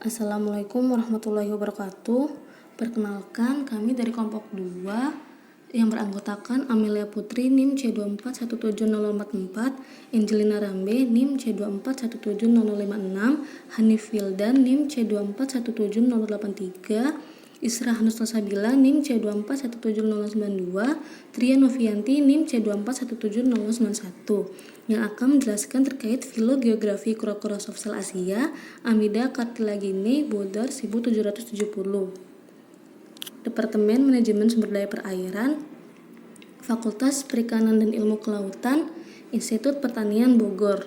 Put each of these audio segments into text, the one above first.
Assalamualaikum warahmatullahi wabarakatuh. Perkenalkan, kami dari kelompok 2 yang beranggotakan Amelia Putri NIM C24170044, Angelina Rambe NIM C24170056, Hanif Wildan NIM C24170083, Isra Hanusla Sabila NIM C24170092, Tria Novianti NIM C24170091 yang akan menjelaskan terkait filogeografi kura-kura soft-shell Asia, Amida cartilaginae Bodar 1770. Departemen Manajemen Sumber Daya Perairan, Fakultas Perikanan dan Ilmu Kelautan, Institut Pertanian Bogor.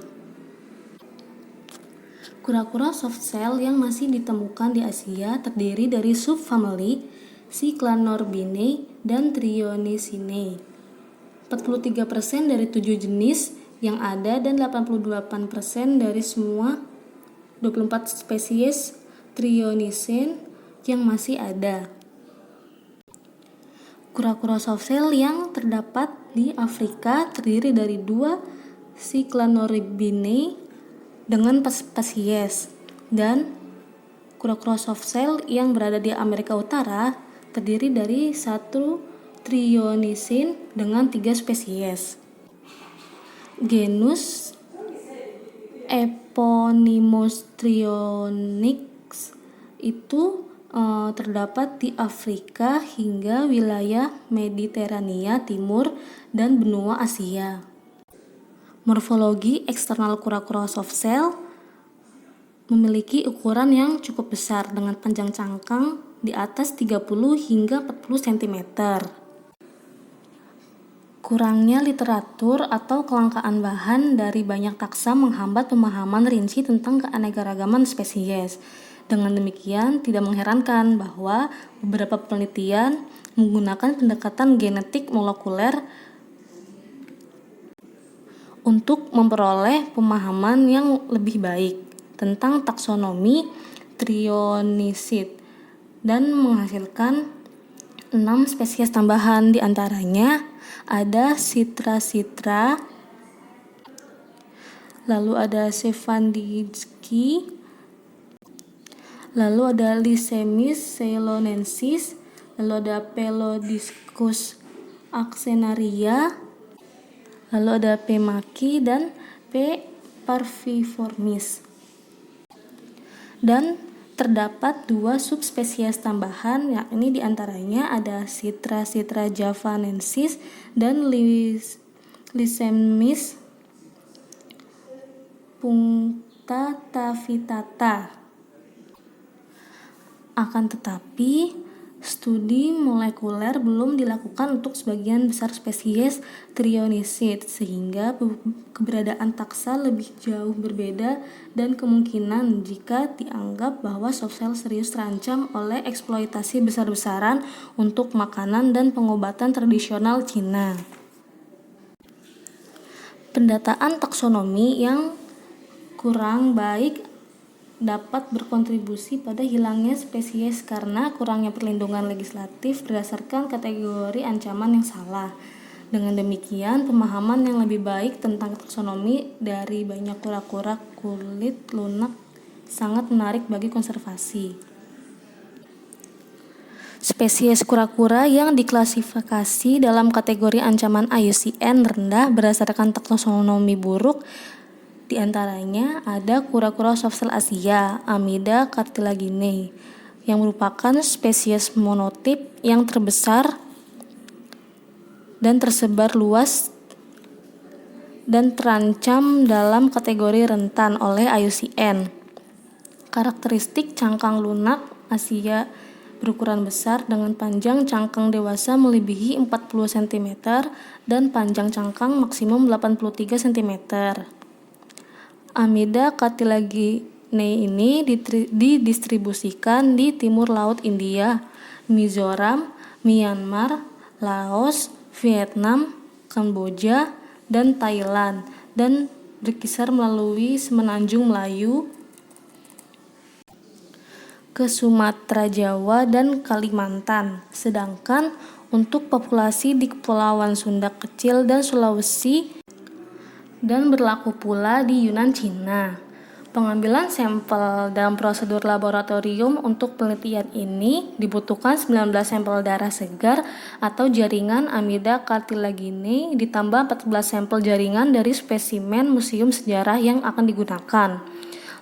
Kura-kura soft-shell yang masih ditemukan di Asia terdiri dari subfamili Cyclanorbinae dan Trionicinae. 43% dari 7 jenis yang ada dan 88% dari semua 24 spesies Trionicine yang masih ada. Kura-kura soft-shell yang terdapat di Afrika terdiri dari 2 Cyclanorbinae dengan spesies, dan kura-kura soft-shell yang berada di Amerika Utara terdiri dari 1 Trionicine dengan 3 spesies. Genus Eponymous Trionyx itu terdapat di Afrika hingga wilayah Mediterania Timur dan benua Asia. Morfologi eksternal kura-kura soft-shell memiliki ukuran yang cukup besar dengan panjang cangkang di atas 30 hingga 40 cm. Kurangnya literatur atau kelangkaan bahan dari banyak taksa menghambat pemahaman rinci tentang keanekaragaman spesies. Dengan demikian, tidak mengherankan bahwa beberapa penelitian menggunakan pendekatan genetik molekuler untuk memperoleh pemahaman yang lebih baik tentang taksonomi Trionicid dan menghasilkan 6 spesies tambahan. Di antaranya ada Citra, lalu ada Sevandinski, lalu ada Lysemys ceylonensis, lalu ada Pelodiscus axenaria, lalu ada P. maki dan P. parviformis. Dan terdapat 2 subspesies tambahan, yakni diantaranya ada Citra javanensis dan Lysemys punctatavitata. Akan tetapi, studi molekuler belum dilakukan untuk sebagian besar spesies Trionicid, sehingga keberadaan taksa lebih jauh berbeda dan kemungkinan jika dianggap bahwa soft-shell serius terancam oleh eksploitasi besar-besaran untuk makanan dan pengobatan tradisional Cina. Pendataan taksonomi yang kurang baik dapat berkontribusi pada hilangnya spesies karena kurangnya perlindungan legislatif berdasarkan kategori ancaman yang salah. Dengan demikian, pemahaman yang lebih baik tentang taksonomi dari banyak kura-kura kulit lunak sangat menarik bagi konservasi. Spesies kura-kura yang diklasifikasi dalam kategori ancaman IUCN rendah berdasarkan taksonomi buruk. Di antaranya ada kura-kura soft-shell Asia, Amida cartilaginae, yang merupakan spesies monotip yang terbesar dan tersebar luas dan terancam dalam kategori rentan oleh IUCN. Karakteristik cangkang lunak Asia berukuran besar dengan panjang cangkang dewasa melebihi 40 cm dan panjang cangkang maksimum 83 cm. Amida cartilaginae ini didistribusikan di timur laut India, Mizoram, Myanmar, Laos, Vietnam, Kamboja, dan Thailand, dan berkisar melalui semenanjung Melayu ke Sumatera, Jawa, dan Kalimantan. Sedangkan untuk populasi di Kepulauan Sunda Kecil dan Sulawesi dan berlaku pula di Yunan, Cina. Pengambilan sampel dalam prosedur laboratorium untuk penelitian ini dibutuhkan 19 sampel darah segar atau jaringan amida kartilagine ditambah 14 sampel jaringan dari spesimen museum sejarah yang akan digunakan.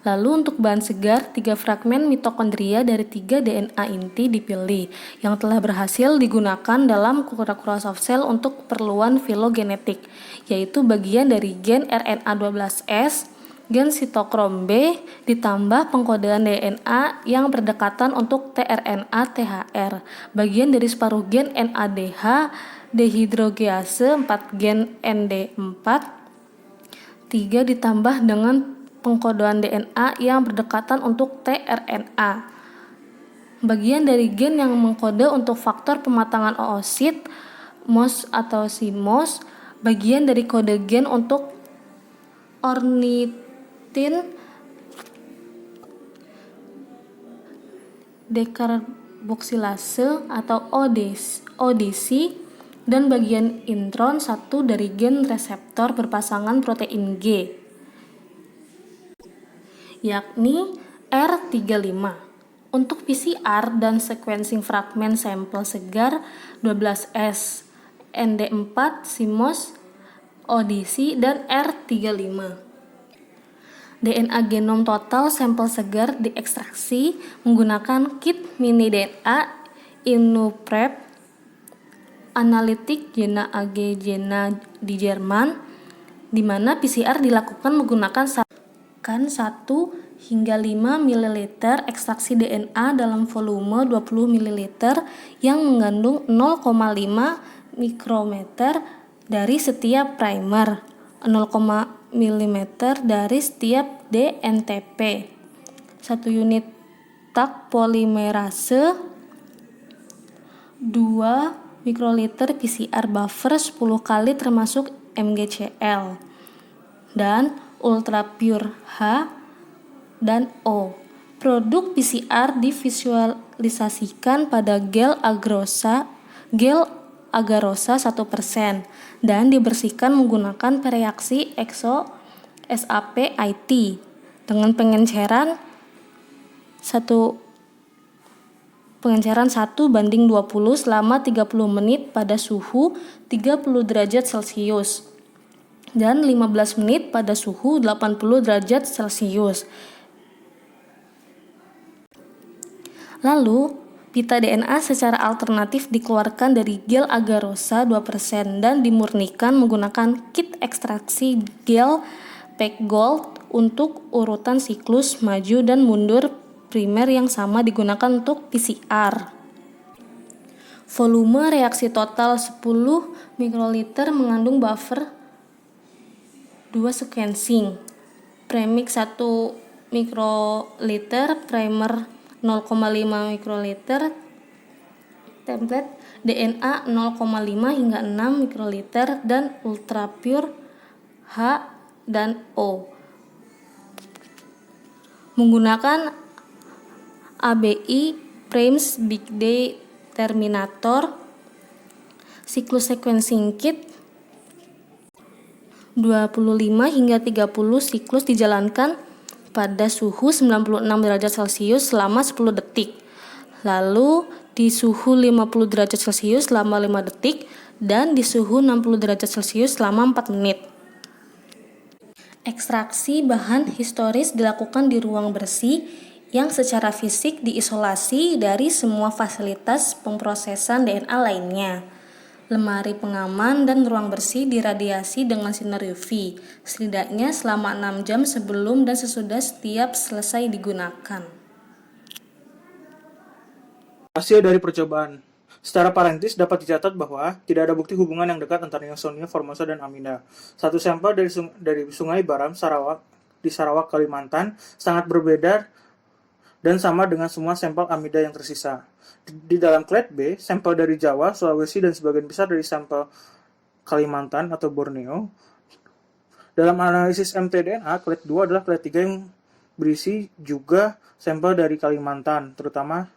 Lalu untuk bahan segar, 3 fragmen mitokondria dari 3 DNA inti dipilih yang telah berhasil digunakan dalam kura-kura soft cell untuk keperluan filogenetik, yaitu bagian dari gen RNA12S, gen sitokrom B, ditambah pengkodean DNA yang berdekatan untuk tRNA THR, bagian dari separuh gen NADH, dehidrogease 4 gen ND4, 3 ditambah dengan pengkodean DNA yang berdekatan untuk tRNA, bagian dari gen yang mengkode untuk faktor pematangan oosit, MOS atau CMOS, bagian dari kode gen untuk ornithine dekarboksilase atau ODC, dan bagian intron 1 dari gen reseptor berpasangan protein G, yakni R35. Untuk PCR dan sequencing fragmen sampel segar 12S, ND4, CMOS, ODC, dan R35. DNA genom total sampel segar diekstraksi menggunakan kit mini DNA InnoPrep Analytic Jena AG Jena di Jerman, di mana PCR dilakukan menggunakan 1 hingga 5 ml ekstraksi DNA dalam volume 20 ml yang mengandung 0,5 mikrometer dari setiap primer, 0,5 mm dari setiap DNTP, 1 unit tak polimerase, 2 mikroliter PCR buffer 10 kali termasuk MgCl, dan ultra pure H dan O. Produk PCR divisualisasikan pada gel agarosa 1% dan dibersihkan menggunakan pereaksi SAP-IT dengan pengenceran 1:20 selama 30 menit pada suhu 30 derajat Celcius dan 15 menit pada suhu 80 derajat Celcius. Lalu, pita DNA secara alternatif dikeluarkan dari gel agarosa 2% dan dimurnikan menggunakan kit ekstraksi gel pack gold untuk urutan siklus maju dan mundur primer yang sama digunakan untuk PCR. Volume reaksi total 10 mikroliter mengandung buffer 2 sequencing, premix 1 mikroliter, primer 0,5 mikroliter, template DNA 0,5 hingga 6 mikroliter, dan ultra pure H dan O. Menggunakan ABI Frames Big Day Terminator siklus sequencing kit 25 hingga 30 siklus dijalankan pada suhu 96 derajat Celcius selama 10 detik. Lalu di suhu 50 derajat Celcius selama 5 detik dan di suhu 60 derajat Celcius selama 4 menit. Ekstraksi bahan historis dilakukan di ruang bersih yang secara fisik diisolasi dari semua fasilitas pemrosesan DNA lainnya. Lemari pengaman dan ruang bersih diradiasi dengan sinar UV, setidaknya selama 6 jam sebelum dan sesudah setiap selesai digunakan. Hasil dari percobaan. Secara parentis dapat dicatat bahwa tidak ada bukti hubungan yang dekat antara Yosonia, Formosa, dan Aminda. Satu sampel dari Sungai Baram, di Sarawak, Kalimantan, sangat berbeda dan sama dengan semua sampel Amida yang tersisa. Di dalam clade B, sampel dari Jawa, Sulawesi, dan sebagian besar dari sampel Kalimantan atau Borneo. Dalam analisis mtDNA, clade 2 adalah clade 3 yang berisi juga sampel dari Kalimantan, terutama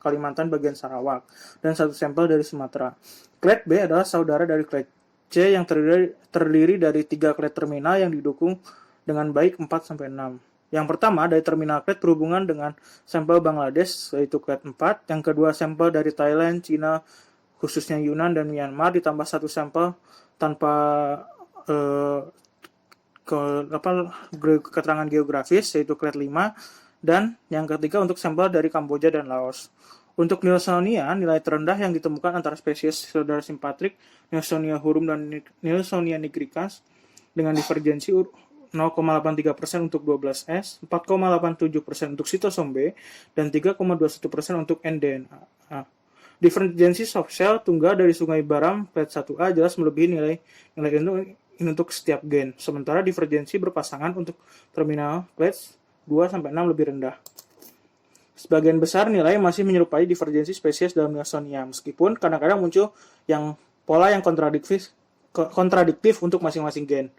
Kalimantan bagian Sarawak, dan satu sampel dari Sumatera. Clade B adalah saudara dari clade C yang terdiri dari 3 clade terminal yang didukung dengan baik 4-6. Yang pertama dari terminal clade berhubungan dengan sampel Bangladesh yaitu clade 4, yang kedua sampel dari Thailand, Cina, khususnya Yunan dan Myanmar ditambah satu sampel tanpa keterangan geografis yaitu clade 5, dan yang ketiga untuk sampel dari Kamboja dan Laos. Untuk Nielsonia, nilai terendah yang ditemukan antara spesies saudara simpatric Nielsonia hurum dan Nielsonia nigricans dengan divergensi 0,83% untuk 12S, 4,87% untuk sitosom B, dan 3,21% untuk nDNA. Divergensi soft shell tunggal dari Sungai Baram clade 1A jelas melebihi nilai ini untuk setiap gen, sementara divergensi berpasangan untuk terminal clades 2-6 lebih rendah. Sebagian besar nilai masih menyerupai divergensi spesies dalam Nielsonia, meskipun kadang-kadang muncul pola yang kontradiktif untuk masing-masing gen.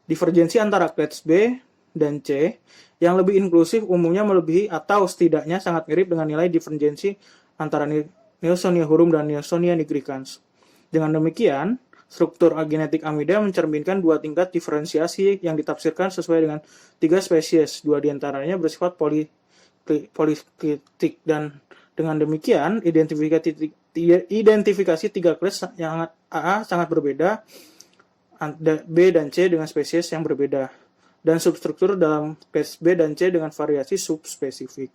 Divergensi antara clades B dan C yang lebih inklusif umumnya melebihi atau setidaknya sangat mirip dengan nilai divergensi antara Nielsonia hurum dan Nielsonia nigricans. Dengan demikian, struktur genetik amida mencerminkan dua tingkat diferensiasi yang ditafsirkan sesuai dengan 3 spesies, 2 diantaranya bersifat poliklitik, dan dengan demikian identifikasi 3 clades yang A sangat berbeda, B dan C dengan spesies yang berbeda, dan substruktur dalam clades B dan C dengan variasi subspesifik.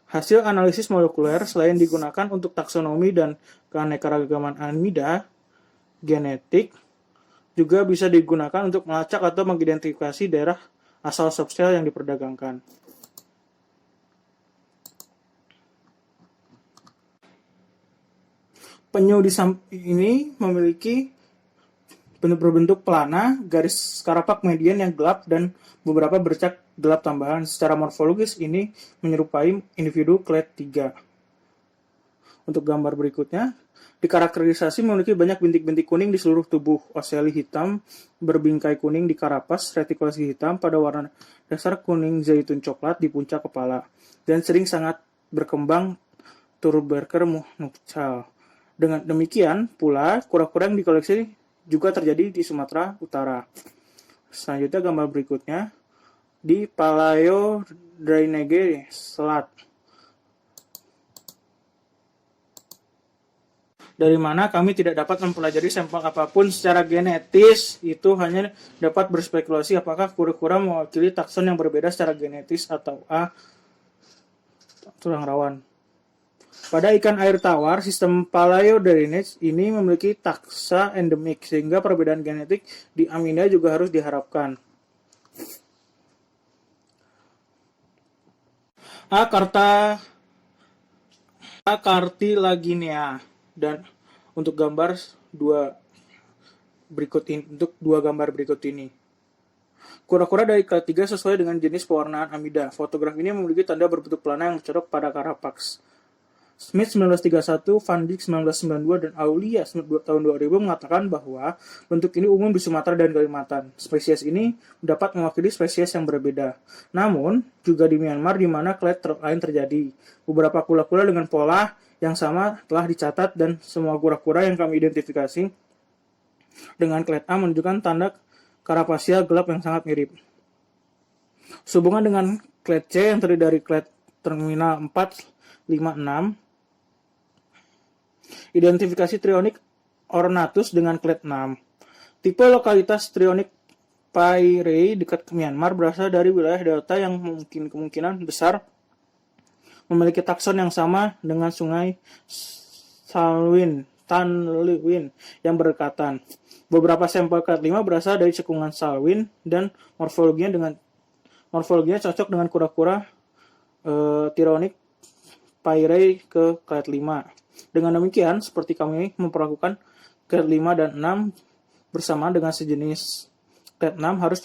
Hasil analisis molekuler selain digunakan untuk taksonomi dan keanekaragaman amida genetik, juga bisa digunakan untuk melacak atau mengidentifikasi daerah asal subsel yang diperdagangkan. Penyu di ini memiliki berbentuk pelana, garis karapak median yang gelap, dan beberapa bercak gelap tambahan. Secara morfologis ini menyerupai individu clade 3. Untuk gambar berikutnya, dikarakterisasi memiliki banyak bintik-bintik kuning di seluruh tubuh, oseli hitam berbingkai kuning di karapas, retikulasi hitam pada warna dasar kuning zaitun coklat di puncak kepala, dan sering sangat berkembang Turberger nuptial. Dengan demikian pula, kura-kura yang dikoleksi juga terjadi di Sumatera Utara. Selanjutnya gambar berikutnya di Palaeo Drainage Selat, dari mana kami tidak dapat mempelajari sampel apapun secara genetis. Itu hanya dapat berspekulasi apakah kura-kura mewakili takson yang berbeda secara genetis atau A tulang rawan. Pada ikan air tawar, sistem Palaeo Drainage ini memiliki taksa endemik, sehingga perbedaan genetik di amida juga harus diharapkan. A. cartilaginea, dan untuk dua gambar berikut ini. Kura-kura dari clade 3 sesuai dengan jenis pewarnaan amida. Fotograf ini memiliki tanda berbentuk pelana yang mencolok pada karapax. Smith 1931, Van Dijk 1992, dan Aulia tahun 2000 mengatakan bahwa bentuk ini umum di Sumatera dan Kalimantan. Spesies ini dapat mewakili spesies yang berbeda. Namun, juga di Myanmar di mana clade lain terjadi. Beberapa kura-kura dengan pola yang sama telah dicatat, dan semua kura-kura yang kami identifikasi dengan clade A menunjukkan tanda karapasia gelap yang sangat mirip. Sehubungan dengan clade C yang terdiri dari clade terminal 4, 5, 6, identifikasi Trionik ornatus dengan clade 6. Tipe lokalitas Trionik Pairei dekat Myanmar berasal dari wilayah delta yang kemungkinan besar memiliki takson yang sama dengan sungai Tanliwin yang berdekatan. Beberapa sampel clade 5 berasal dari cekungan Salwin, dan morfologinya cocok dengan kura-kura Trionik Pairei ke clade 5. Dengan demikian, seperti kami memperlakukan clade 5 dan 6 bersama dengan sejenis. Clade 6 harus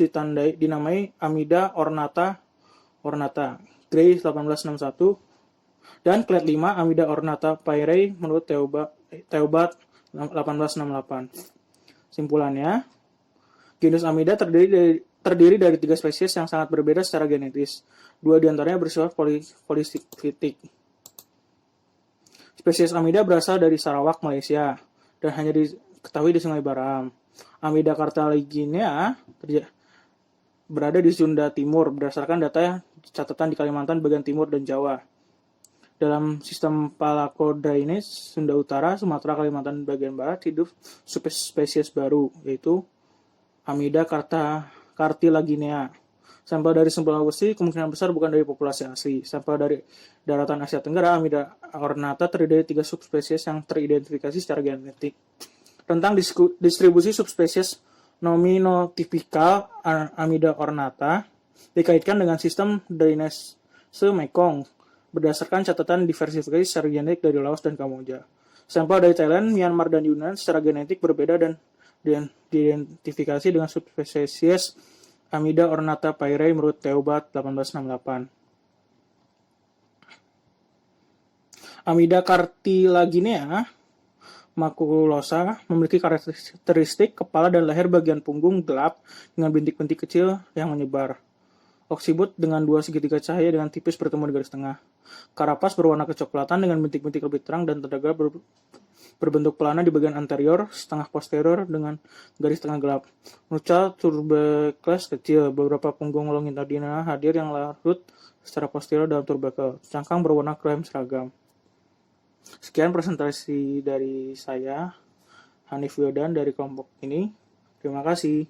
dinamai Amida ornata, Gray 1861, dan clade 5 Amida ornata Pairei menurut Theobat 1868. Simpulannya, genus Amida terdiri dari 3 spesies yang sangat berbeda secara genetis. 2 diantaranya bersifat poliklitik. Spesies Amida berasal dari Sarawak, Malaysia, dan hanya diketahui di Sungai Baram. Amida cartilaginea berada di Sunda Timur berdasarkan data catatan di Kalimantan bagian timur dan Jawa. Dalam sistem Palaco-Drainage Sunda Utara, Sumatera, Kalimantan bagian barat hidup subspesies baru, yaitu Amida cartilaginea. Sampel dari sempurna besi kemungkinan besar bukan dari populasi asli. Sampel dari daratan Asia Tenggara, Amida ornata terdiri dari 3 subspesies yang teridentifikasi secara genetik. Tentang distribusi subspesies nominotypical Amida ornata dikaitkan dengan sistem drainase Mekong berdasarkan catatan diversifikasi secara genetik dari Laos dan Kamboja. Sampel dari Thailand, Myanmar, dan Yunnan secara genetik berbeda dan diidentifikasi dengan subspesies Amida ornata Pairei menurut Theobat 1868. Amida cartilaginea maculosa memiliki karakteristik kepala dan leher bagian punggung gelap dengan bintik-bintik kecil yang menyebar. Oksibut dengan 2 segitiga cahaya dengan tipis bertemu di garis tengah. Karapas berwarna kecoklatan dengan bintik-bintik lebih terang dan tentakel berbentuk pelana di bagian anterior, setengah posterior dengan garis tengah gelap. Nuchal tubercles kecil, beberapa punggung longitudinal hadir yang larut secara posterior dalam tubercle. Cangkang berwarna krem seragam. Sekian presentasi dari saya, Hanif Wildan dari kelompok ini. Terima kasih.